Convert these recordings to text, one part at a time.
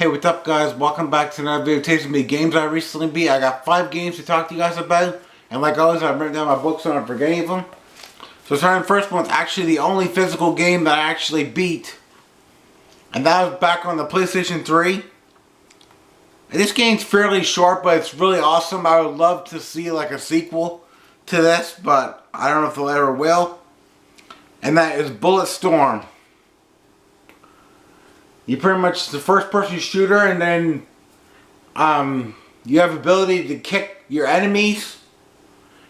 Hey, what's up guys? Welcome back to another video tasting me games I recently beat. I got 5 games to talk to you guys about. And like always, I've written down my books on forgetting them. So starting the first one, it's actually the only physical game that I actually beat. And that was back on the PlayStation 3. And this game's fairly short, but it's really awesome. I would love to see like a sequel to this, but I don't know if they'll ever will. And that is Bulletstorm. You pretty much the first person shooter, and then you have ability to kick your enemies,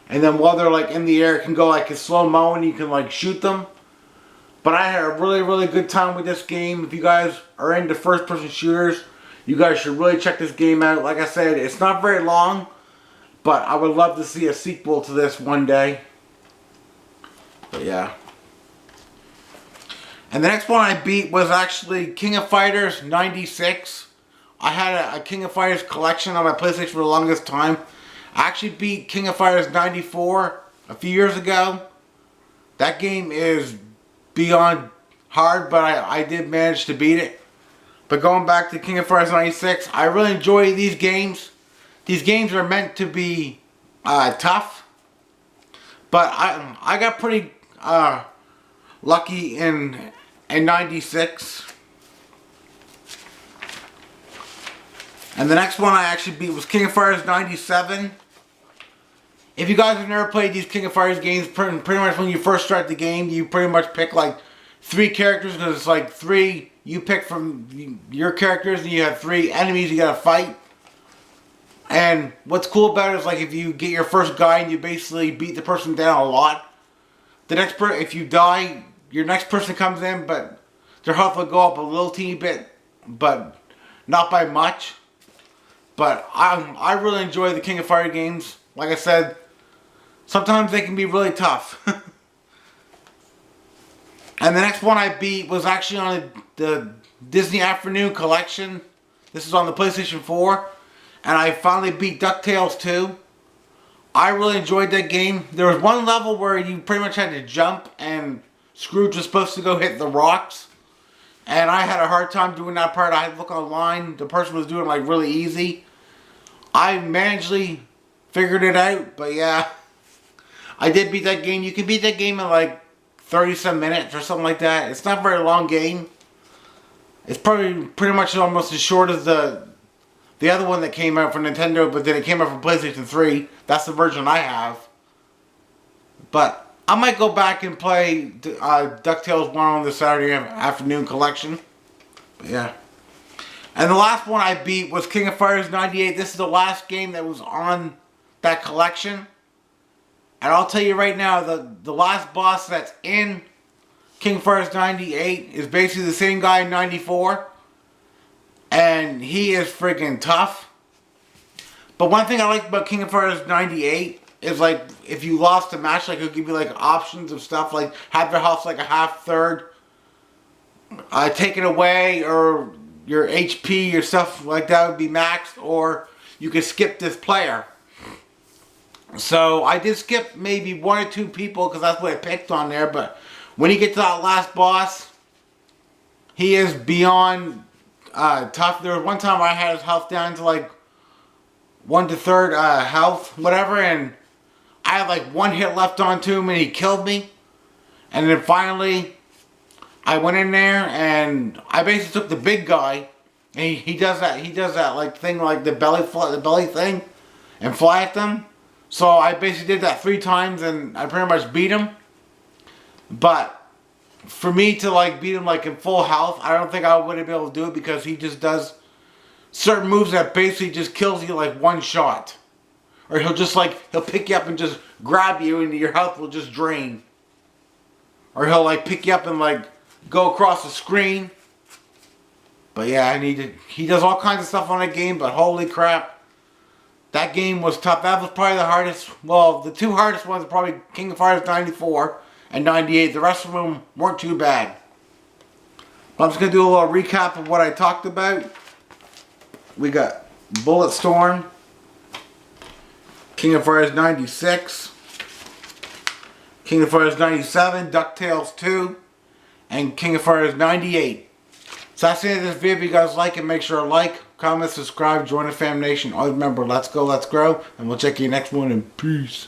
and then while they're like in the air, it can go like in slow-mo and you can like shoot them. But I had a really good time with this game. If you guys are into first person shooters, you guys should really check this game out. Like I said, it's not very long, but I would love to see a sequel to this one day. But yeah. And the next one I beat was actually King of Fighters 96. I had a King of Fighters collection on my PlayStation for the longest time. I actually beat King of Fighters 94 a few years ago. That game is beyond hard, but I did manage to beat it. But going back to King of Fighters 96, I really enjoy these games. These games are meant to be tough. But I got pretty lucky in 96. And the next one I actually beat was King of Fighters 97. If you guys have never played these King of Fighters games, pretty much when you first start the game, you pretty much pick like 3 characters, because it's like 3 you pick from your characters, and you have 3 enemies you gotta fight. And what's cool about it is like if you get your first guy and you basically beat the person down a lot, the next if you die, your next person comes in, but their health will go up a little teeny bit, but not by much. But I really enjoy the King of Fighters games. Like I said, sometimes they can be really tough. And the next one I beat was actually on the Disney Afternoon Collection. This is on the PlayStation 4. And I finally beat DuckTales 2. I really enjoyed that game. There was one level where you pretty much had to jump, and Scrooge was supposed to go hit the rocks. And I had a hard time doing that part. I had to look online. The person was doing like really easy. I managedly figured it out. But yeah, I did beat that game. You can beat that game in like 30-some minutes or something like that. It's not a very long game. It's probably pretty much almost as short as the other one that came out for Nintendo, but then it came out for PlayStation 3. That's the version I have. But I might go back and play DuckTales 1 on the Saturday Afternoon Collection. But yeah. And the last one I beat was King of Fighters 98. This is the last game that was on that collection. And I'll tell you right now, the last boss that's in King of Fighters 98 is basically the same guy in 94. And he is freaking tough. But one thing I like about King of Fighters 98 is like if you lost a match, like it'll give you like options of stuff like have your health like a half third taken away, or your HP, your stuff like that would be maxed, or you could skip this player. So I did skip maybe 1 or 2 people because that's what I picked on there. But when you get to that last boss, he is beyond tough. There was one time I had his health down to like 1 to 3rd health, whatever, and I had like 1 hit left onto him and he killed me. And then finally I went in there and I basically took the big guy, and he does that like thing, like the belly thing, and fly at them. So I basically did that 3 times and I pretty much beat him. But for me to like beat him like in full health, I don't think I would have been able to do it, because he just does certain moves that basically just kills you like 1 shot. Or he'll pick you up and just grab you and your health will just drain. Or he'll like pick you up and like go across the screen. But yeah, he does all kinds of stuff on that game, but holy crap. That game was tough. That was probably the hardest. Well, the 2 hardest ones are probably King of Fighters 94 and 98. The rest of them weren't too bad. But I'm just going to do a little recap of what I talked about. We got Bulletstorm, King of Fighters 96, King of Fighters 97, DuckTales 2, and King of Fighters 98. So that's the end of this video. If you guys like it, make sure to like, comment, subscribe, join the Fam Nation. Always remember, let's go, let's grow, and we'll check you next one, and peace.